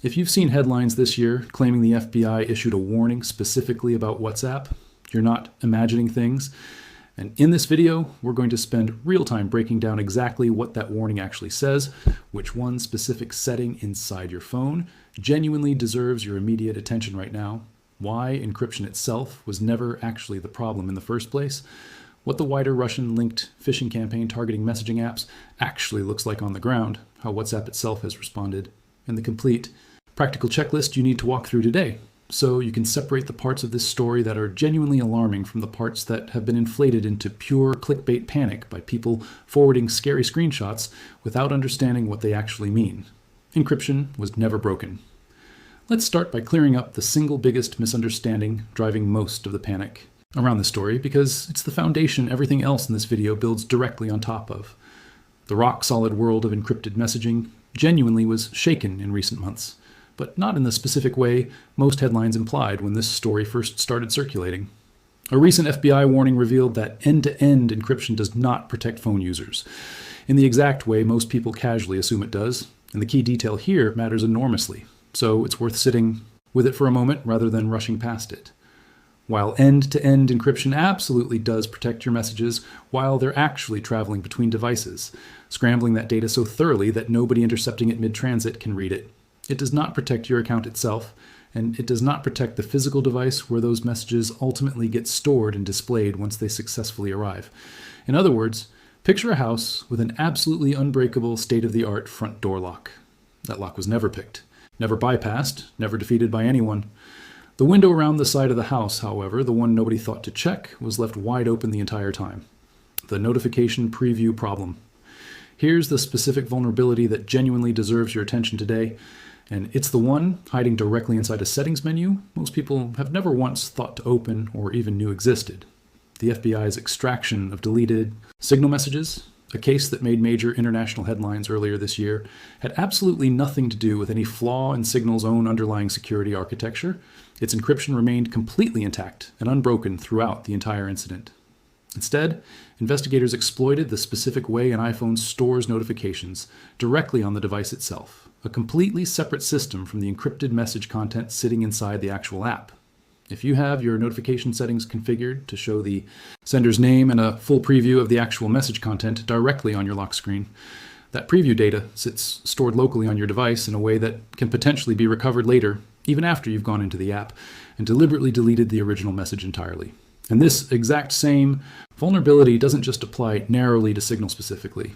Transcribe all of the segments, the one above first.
If you've seen headlines this year claiming the FBI issued a warning specifically about WhatsApp, you're not imagining things. And in this video, we're going to spend real time breaking down exactly what that warning actually says, which one specific setting inside your phone genuinely deserves your immediate attention right now, why encryption itself was never actually the problem in the first place, what the wider Russian-linked phishing campaign targeting messaging apps actually looks like on the ground, how WhatsApp itself has responded, and the complete practical checklist you need to walk through today, so you can separate the parts of this story that are genuinely alarming from the parts that have been inflated into pure clickbait panic by people forwarding scary screenshots without understanding what they actually mean. Encryption was never broken. Let's start by clearing up the single biggest misunderstanding driving most of the panic around the story, because it's the foundation everything else in this video builds directly on top of. The rock-solid world of encrypted messaging genuinely was shaken in recent months, but not in the specific way most headlines implied when this story first started circulating. A recent FBI warning revealed that end-to-end encryption does not protect phone users, in the exact way most people casually assume it does, and the key detail here matters enormously, so it's worth sitting with it for a moment rather than rushing past it. While end-to-end encryption absolutely does protect your messages while they're actually traveling between devices, scrambling that data so thoroughly that nobody intercepting it mid-transit can read it, it does not protect your account itself, and it does not protect the physical device where those messages ultimately get stored and displayed once they successfully arrive. In other words, picture a house with an absolutely unbreakable state-of-the-art front door lock. That lock was never picked, never bypassed, never defeated by anyone. The window around the side of the house, however, the one nobody thought to check, was left wide open the entire time. The notification preview problem. Here's the specific vulnerability that genuinely deserves your attention today, and it's the one hiding directly inside a settings menu most people have never once thought to open or even knew existed. The FBI's extraction of deleted signal messages, a case that made major international headlines earlier this year, had absolutely nothing to do with any flaw in Signal's own underlying security architecture. Its encryption remained completely intact and unbroken throughout the entire incident. Instead, investigators exploited the specific way an iPhone stores notifications directly on the device itself, a completely separate system from the encrypted message content sitting inside the actual app. If you have your notification settings configured to show the sender's name and a full preview of the actual message content directly on your lock screen, that preview data sits stored locally on your device in a way that can potentially be recovered later, even after you've gone into the app and deliberately deleted the original message entirely. And this exact same vulnerability doesn't just apply narrowly to Signal specifically.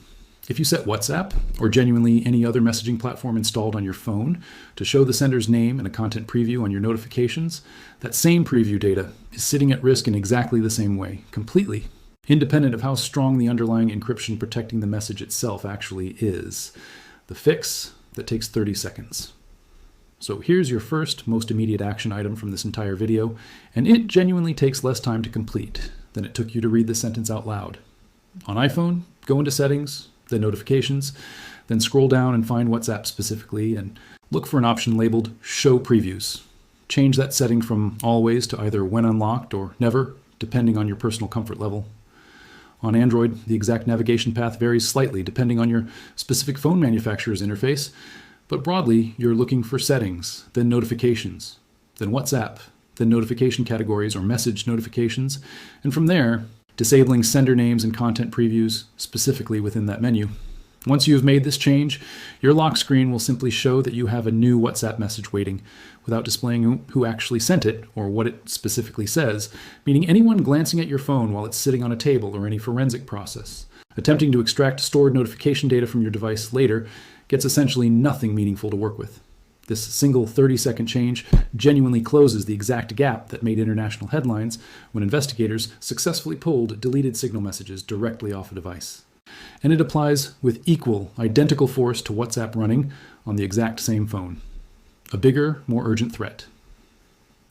If you set WhatsApp, or genuinely any other messaging platform installed on your phone, to show the sender's name and a content preview on your notifications, that same preview data is sitting at risk in exactly the same way, completely, independent of how strong the underlying encryption protecting the message itself actually is. The fix that takes 30 seconds. So here's your first, most immediate action item from this entire video, and it genuinely takes less time to complete than it took you to read the sentence out loud. On iPhone, go into Settings, then Notifications, then scroll down and find WhatsApp specifically, and look for an option labeled Show Previews. Change that setting from Always to either When Unlocked or Never, depending on your personal comfort level. On Android, the exact navigation path varies slightly depending on your specific phone manufacturer's interface, but broadly, you're looking for Settings, then Notifications, then WhatsApp, then Notification Categories or Message Notifications, and from there, disabling sender names and content previews specifically within that menu. Once you have made this change, your lock screen will simply show that you have a new WhatsApp message waiting without displaying who actually sent it or what it specifically says, meaning anyone glancing at your phone while it's sitting on a table or any forensic process, attempting to extract stored notification data from your device later, gets essentially nothing meaningful to work with. This single 30-second change genuinely closes the exact gap that made international headlines when investigators successfully pulled deleted Signal messages directly off a device. And it applies with identical force to WhatsApp running on the exact same phone. A bigger, more urgent threat.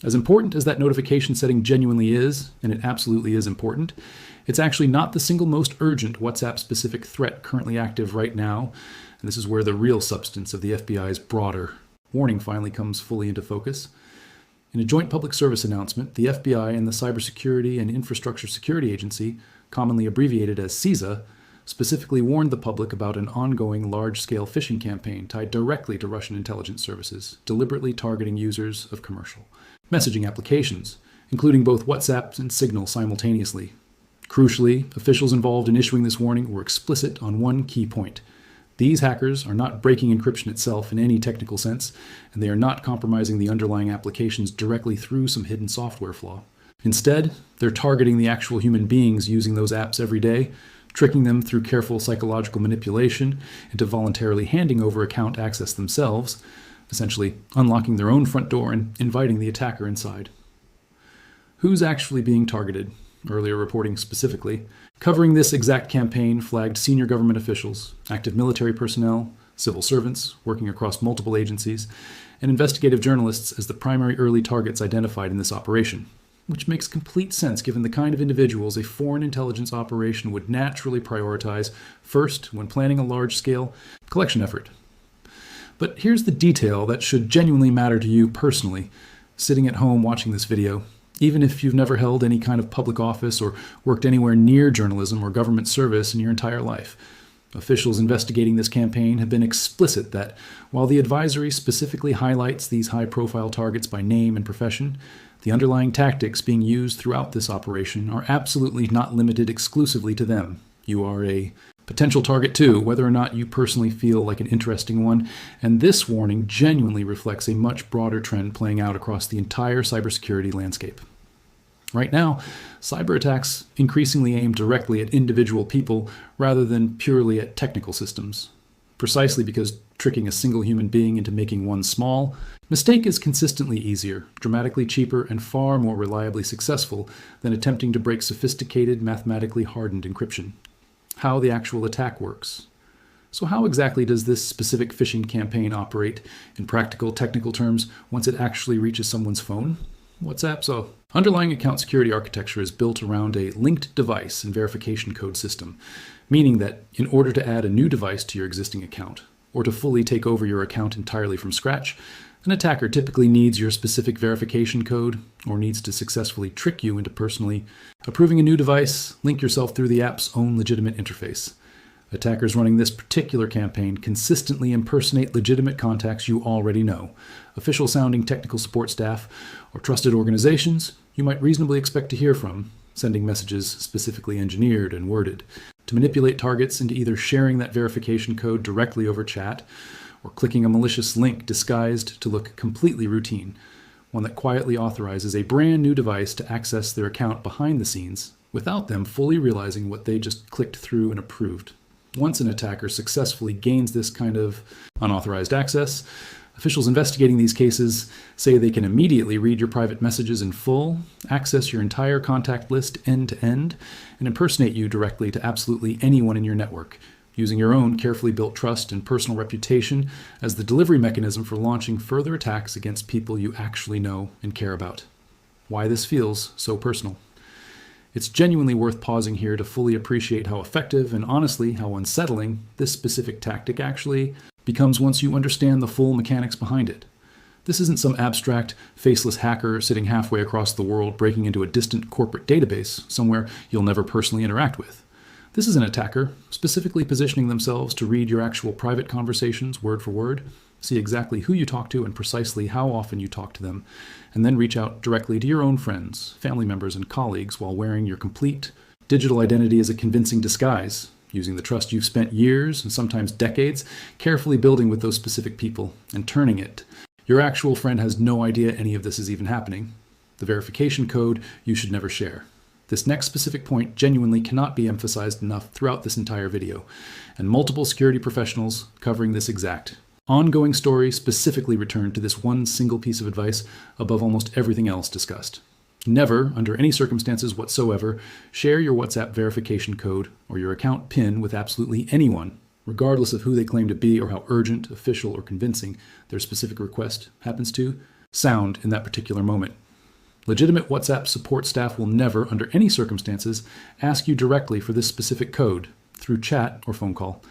As important as that notification setting genuinely is, and it absolutely is important, it's actually not the single most urgent WhatsApp-specific threat currently active right now, and this is where the real substance of the FBI's broader warning finally comes fully into focus. In a joint public service announcement, the FBI and the Cybersecurity and Infrastructure Security Agency, commonly abbreviated as CISA, specifically warned the public about an ongoing large-scale phishing campaign tied directly to Russian intelligence services, deliberately targeting users of commercial messaging applications, including both WhatsApp and Signal simultaneously. Crucially, officials involved in issuing this warning were explicit on one key point. These hackers are not breaking encryption itself in any technical sense, and they are not compromising the underlying applications directly through some hidden software flaw. Instead, they're targeting the actual human beings using those apps every day, tricking them through careful psychological manipulation into voluntarily handing over account access themselves, essentially unlocking their own front door and inviting the attacker inside. Who's actually being targeted? Earlier reporting specifically, covering this exact campaign flagged senior government officials, active military personnel, civil servants working across multiple agencies, and investigative journalists as the primary early targets identified in this operation, which makes complete sense given the kind of individuals a foreign intelligence operation would naturally prioritize first when planning a large-scale collection effort. But here's the detail that should genuinely matter to you personally, sitting at home watching this video. Even if you've never held any kind of public office or worked anywhere near journalism or government service in your entire life, officials investigating this campaign have been explicit that while the advisory specifically highlights these high-profile targets by name and profession, the underlying tactics being used throughout this operation are absolutely not limited exclusively to them. You are a potential target too, whether or not you personally feel like an interesting one, and this warning genuinely reflects a much broader trend playing out across the entire cybersecurity landscape. Right now, cyber attacks increasingly aim directly at individual people rather than purely at technical systems, precisely because tricking a single human being into making one small mistake is consistently easier, dramatically cheaper, and far more reliably successful than attempting to break sophisticated, mathematically hardened encryption. How the actual attack works. So how exactly does this specific phishing campaign operate in practical, technical terms once it actually reaches someone's phone? WhatsApp's underlying account security architecture is built around a linked device and verification code system, meaning that in order to add a new device to your existing account, or to fully take over your account entirely from scratch, an attacker typically needs your specific verification code or needs to successfully trick you into personally approving a new device, link yourself through the app's own legitimate interface. Attackers running this particular campaign consistently impersonate legitimate contacts you already know, official-sounding technical support staff, or trusted organizations you might reasonably expect to hear from, sending messages specifically engineered and worded to manipulate targets into either sharing that verification code directly over chat or clicking a malicious link disguised to look completely routine, one that quietly authorizes a brand new device to access their account behind the scenes without them fully realizing what they just clicked through and approved. Once an attacker successfully gains this kind of unauthorized access, officials investigating these cases say they can immediately read your private messages in full, access your entire contact list end to end, and impersonate you directly to absolutely anyone in your network, using your own carefully built trust and personal reputation as the delivery mechanism for launching further attacks against people you actually know and care about. Why this feels so personal. It's genuinely worth pausing here to fully appreciate how effective and honestly how unsettling this specific tactic actually becomes once you understand the full mechanics behind it. This isn't some abstract, faceless hacker sitting halfway across the world breaking into a distant corporate database somewhere you'll never personally interact with. This is an attacker specifically positioning themselves to read your actual private conversations word for word, see exactly who you talk to and precisely how often you talk to them, and then reach out directly to your own friends, family members, and colleagues while wearing your complete digital identity as a convincing disguise, using the trust you've spent years and sometimes decades carefully building with those specific people and turning it. Your actual friend has no idea any of this is even happening. The verification code you should never share. This next specific point genuinely cannot be emphasized enough throughout this entire video, and multiple security professionals covering this exact ongoing story specifically return to this one single piece of advice above almost everything else discussed. Never, under any circumstances whatsoever, share your WhatsApp verification code or your account PIN with absolutely anyone, regardless of who they claim to be or how urgent, official, or convincing their specific request happens to sound in that particular moment. Legitimate WhatsApp support staff will never, under any circumstances, ask you directly for this specific code through chat or phone call.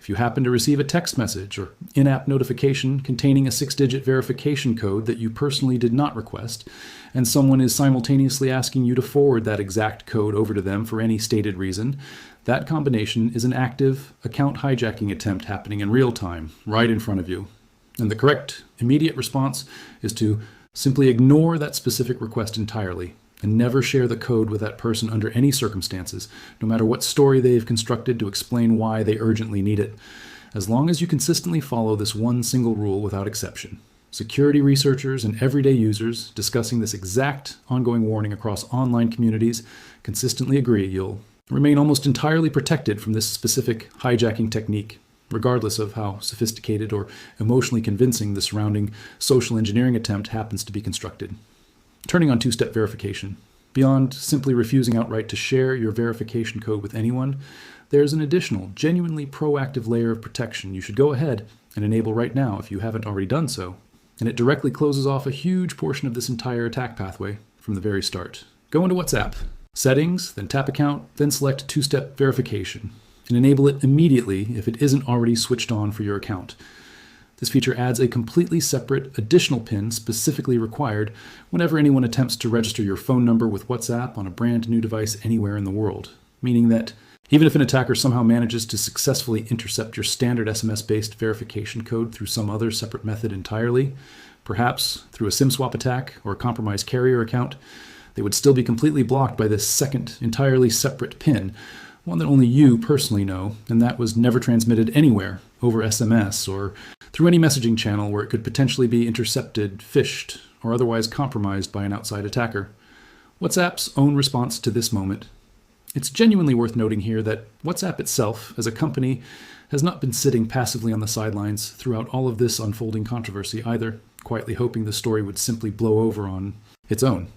If you happen to receive a text message or in-app notification containing a 6-digit verification code that you personally did not request, and someone is simultaneously asking you to forward that exact code over to them for any stated reason, That combination is an active account hijacking attempt happening in real time, right in front of you. And the correct immediate response is to simply ignore that specific request entirely and never share the code with that person under any circumstances, no matter what story they've constructed to explain why they urgently need it, as long as you consistently follow this one single rule without exception. Security researchers and everyday users discussing this exact ongoing warning across online communities consistently agree you'll remain almost entirely protected from this specific hijacking technique, regardless of how sophisticated or emotionally convincing the surrounding social engineering attempt happens to be constructed. Turning on two-step verification. Beyond simply refusing outright to share your verification code with anyone, there's an additional, genuinely proactive layer of protection you should go ahead and enable right now if you haven't already done so. And it directly closes off a huge portion of this entire attack pathway from the very start. Go into WhatsApp, Settings, then tap Account, then select two-step verification, and enable it immediately if it isn't already switched on for your account. This feature adds a completely separate additional PIN specifically required whenever anyone attempts to register your phone number with WhatsApp on a brand new device anywhere in the world, meaning that even if an attacker somehow manages to successfully intercept your standard SMS-based verification code through some other separate method entirely, perhaps through a SIM swap attack or a compromised carrier account, they would still be completely blocked by this second, entirely separate PIN, one that only you personally know, and that was never transmitted anywhere over SMS or through any messaging channel where it could potentially be intercepted, phished, or otherwise compromised by an outside attacker. WhatsApp's own response to this moment. It's genuinely worth noting here that WhatsApp itself, as a company, has not been sitting passively on the sidelines throughout all of this unfolding controversy either, quietly hoping the story would simply blow over on its own.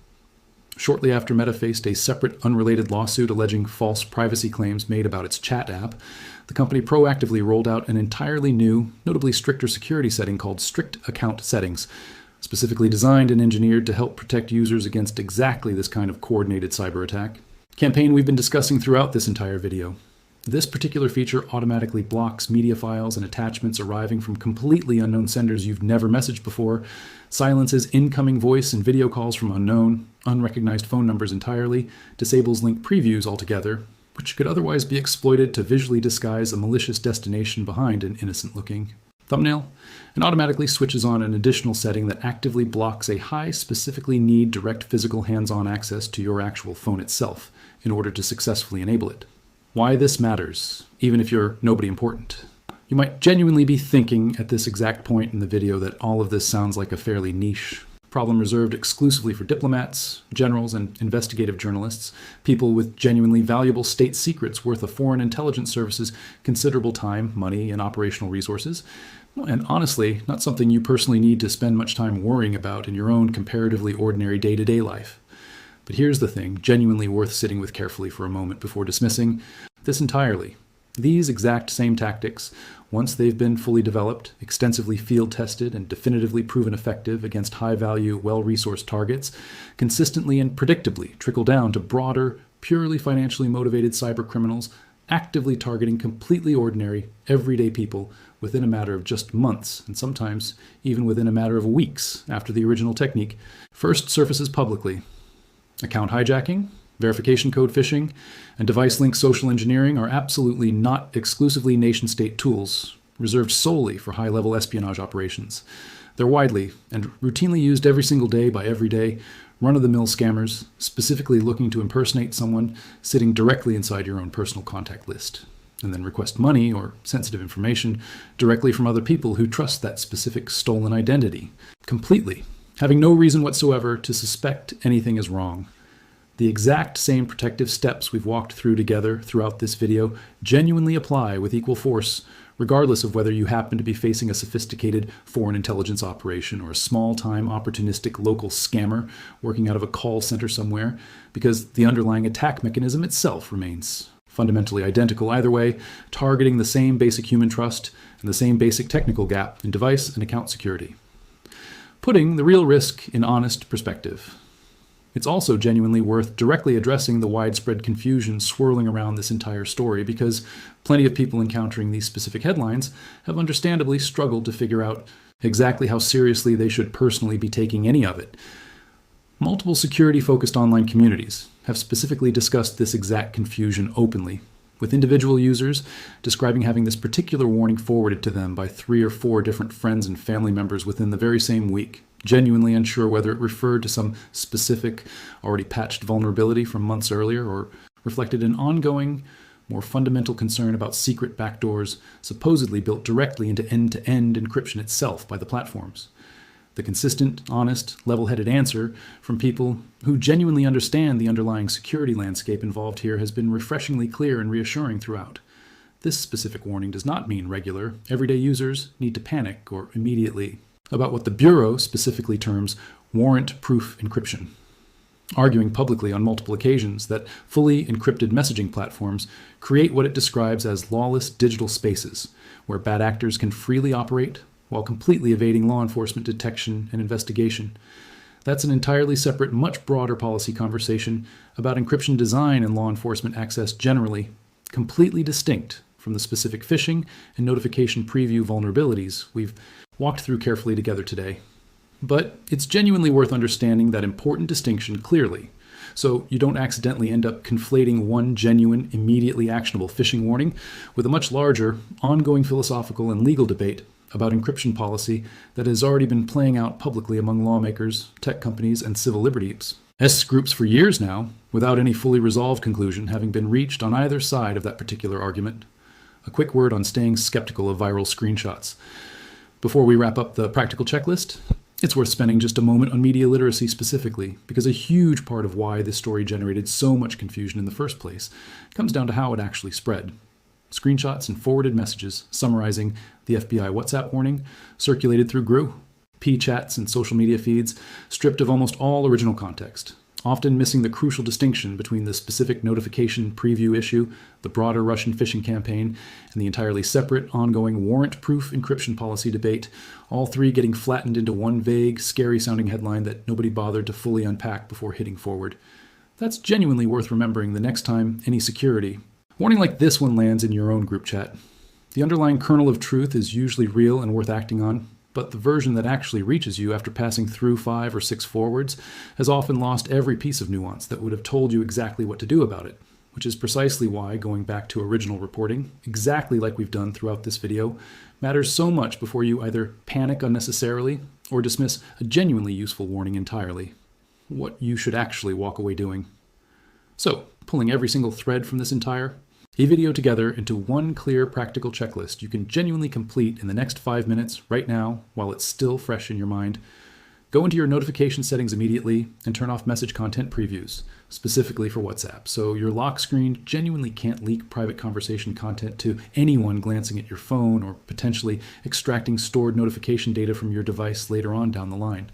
Shortly after Meta faced a separate, unrelated lawsuit alleging false privacy claims made about its chat app, the company proactively rolled out an entirely new, notably stricter security setting called Strict Account Settings, specifically designed and engineered to help protect users against exactly this kind of coordinated cyber attack. Campaign we've been discussing throughout this entire video. This particular feature automatically blocks media files and attachments arriving from completely unknown senders you've never messaged before, silences incoming voice and video calls from unknown, unrecognized phone numbers entirely, disables link previews altogether, which could otherwise be exploited to visually disguise a malicious destination behind an innocent-looking thumbnail, and automatically switches on an additional setting that actively blocks a high specifically need direct physical hands-on access to your actual phone itself in order to successfully enable it. Why this matters, even if you're nobody important. You might genuinely be thinking at this exact point in the video that all of this sounds like a fairly niche problem reserved exclusively for diplomats, generals, and investigative journalists, people with genuinely valuable state secrets worth of foreign intelligence services considerable time, money, and operational resources, and honestly, not something you personally need to spend much time worrying about in your own comparatively ordinary day-to-day life. But here's the thing, genuinely worth sitting with carefully for a moment before dismissing this entirely. These exact same tactics, once they've been fully developed, extensively field-tested, and definitively proven effective against high-value, well-resourced targets, consistently and predictably trickle down to broader, purely financially motivated cybercriminals actively targeting completely ordinary, everyday people within a matter of just months, and sometimes even within a matter of weeks after the original technique first surfaces publicly. Account hijacking, verification code phishing, and device link social engineering are absolutely not exclusively nation-state tools, reserved solely for high-level espionage operations. They're widely and routinely used every single day by everyday, run-of-the-mill scammers, specifically looking to impersonate someone sitting directly inside your own personal contact list, and then request money or sensitive information directly from other people who trust that specific stolen identity, completely, having no reason whatsoever to suspect anything is wrong. The exact same protective steps we've walked through together throughout this video genuinely apply with equal force, regardless of whether you happen to be facing a sophisticated foreign intelligence operation or a small-time opportunistic local scammer working out of a call center somewhere, because the underlying attack mechanism itself remains fundamentally identical either way, targeting the same basic human trust and the same basic technical gap in device and account security. Putting the real risk in honest perspective. It's also genuinely worth directly addressing the widespread confusion swirling around this entire story, because plenty of people encountering these specific headlines have understandably struggled to figure out exactly how seriously they should personally be taking any of it. Multiple security-focused online communities have specifically discussed this exact confusion openly, with individual users describing having this particular warning forwarded to them by 3 or 4 different friends and family members within the very same week, genuinely unsure whether it referred to some specific, already patched vulnerability from months earlier or reflected an ongoing, more fundamental concern about secret backdoors supposedly built directly into end-to-end encryption itself by the platforms. The consistent, honest, level-headed answer from people who genuinely understand the underlying security landscape involved here has been refreshingly clear and reassuring throughout. This specific warning does not mean regular, everyday users need to panic or immediately about what the Bureau specifically terms warrant-proof encryption, arguing publicly on multiple occasions that fully encrypted messaging platforms create what it describes as lawless digital spaces, where bad actors can freely operate while completely evading law enforcement detection and investigation. That's an entirely separate, much broader policy conversation about encryption design and law enforcement access generally, completely distinct from the specific phishing and notification preview vulnerabilities we've walked through carefully together today. But it's genuinely worth understanding that important distinction clearly, so you don't accidentally end up conflating one genuine, immediately actionable phishing warning with a much larger, ongoing philosophical and legal debate about encryption policy that has already been playing out publicly among lawmakers, tech companies, and civil liberties groups for years now, without any fully resolved conclusion having been reached on either side of that particular argument. A quick word on staying skeptical of viral screenshots. Before we wrap up the practical checklist, it's worth spending just a moment on media literacy specifically, because a huge part of why this story generated so much confusion in the first place comes down to how it actually spread. Screenshots and forwarded messages summarizing the FBI WhatsApp warning circulated through GRU, P-chats and social media feeds, stripped of almost all original context, often missing the crucial distinction between the specific notification preview issue, the broader Russian phishing campaign, and the entirely separate, ongoing warrant-proof encryption policy debate, all three getting flattened into one vague, scary-sounding headline that nobody bothered to fully unpack before hitting forward. That's genuinely worth remembering the next time any security warning like this one lands in your own group chat. The underlying kernel of truth is usually real and worth acting on, but the version that actually reaches you after passing through 5 or 6 forwards has often lost every piece of nuance that would have told you exactly what to do about it, which is precisely why going back to original reporting, exactly like we've done throughout this video, matters so much before you either panic unnecessarily or dismiss a genuinely useful warning entirely. What you should actually walk away doing. So, pulling every single thread from this entire video together into one clear practical checklist you can genuinely complete in the next 5 minutes right now while it's still fresh in your mind. Go into your notification settings immediately and turn off message content previews, specifically for WhatsApp, so your lock screen genuinely can't leak private conversation content to anyone glancing at your phone or potentially extracting stored notification data from your device later on down the line.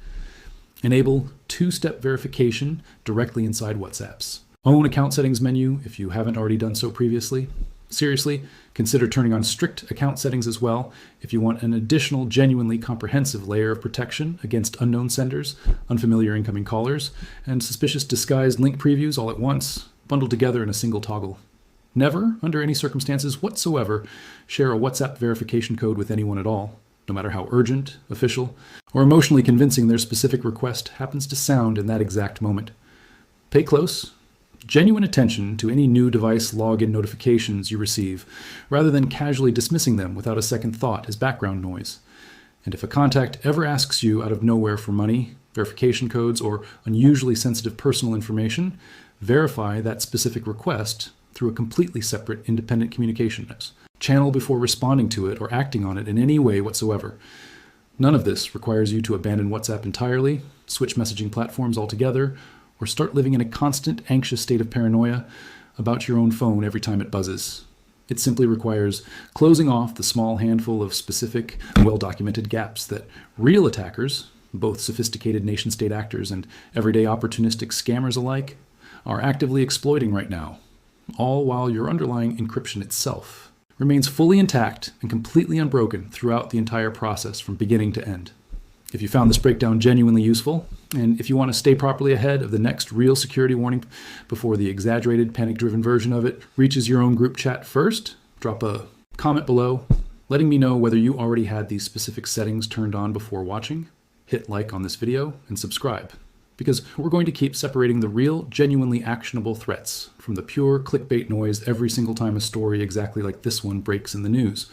Enable 2-step verification directly inside WhatsApp's own account settings menu if you haven't already done so previously. Seriously, consider turning on strict account settings as well if you want an additional genuinely comprehensive layer of protection against unknown senders, unfamiliar incoming callers, and suspicious disguised link previews all at once, bundled together in a single toggle. Never, under any circumstances whatsoever, share a WhatsApp verification code with anyone at all, no matter how urgent, official, or emotionally convincing their specific request happens to sound in that exact moment. Pay close, genuine attention to any new device login notifications you receive, rather than casually dismissing them without a second thought as background noise. And if a contact ever asks you out of nowhere for money, verification codes, or unusually sensitive personal information, verify that specific request through a completely separate independent communication channel before responding to it or acting on it in any way whatsoever. None of this requires you to abandon WhatsApp entirely, switch messaging platforms altogether, or start living in a constant, anxious state of paranoia about your own phone every time it buzzes. It simply requires closing off the small handful of specific, well-documented gaps that real attackers, both sophisticated nation-state actors and everyday opportunistic scammers alike, are actively exploiting right now, all while your underlying encryption itself remains fully intact and completely unbroken throughout the entire process from beginning to end. If you found this breakdown genuinely useful, and if you want to stay properly ahead of the next real security warning before the exaggerated, panic-driven version of it reaches your own group chat first, drop a comment below letting me know whether you already had these specific settings turned on before watching. Hit like on this video and subscribe, because we're going to keep separating the real, genuinely actionable threats from the pure clickbait noise every single time a story exactly like this one breaks in the news.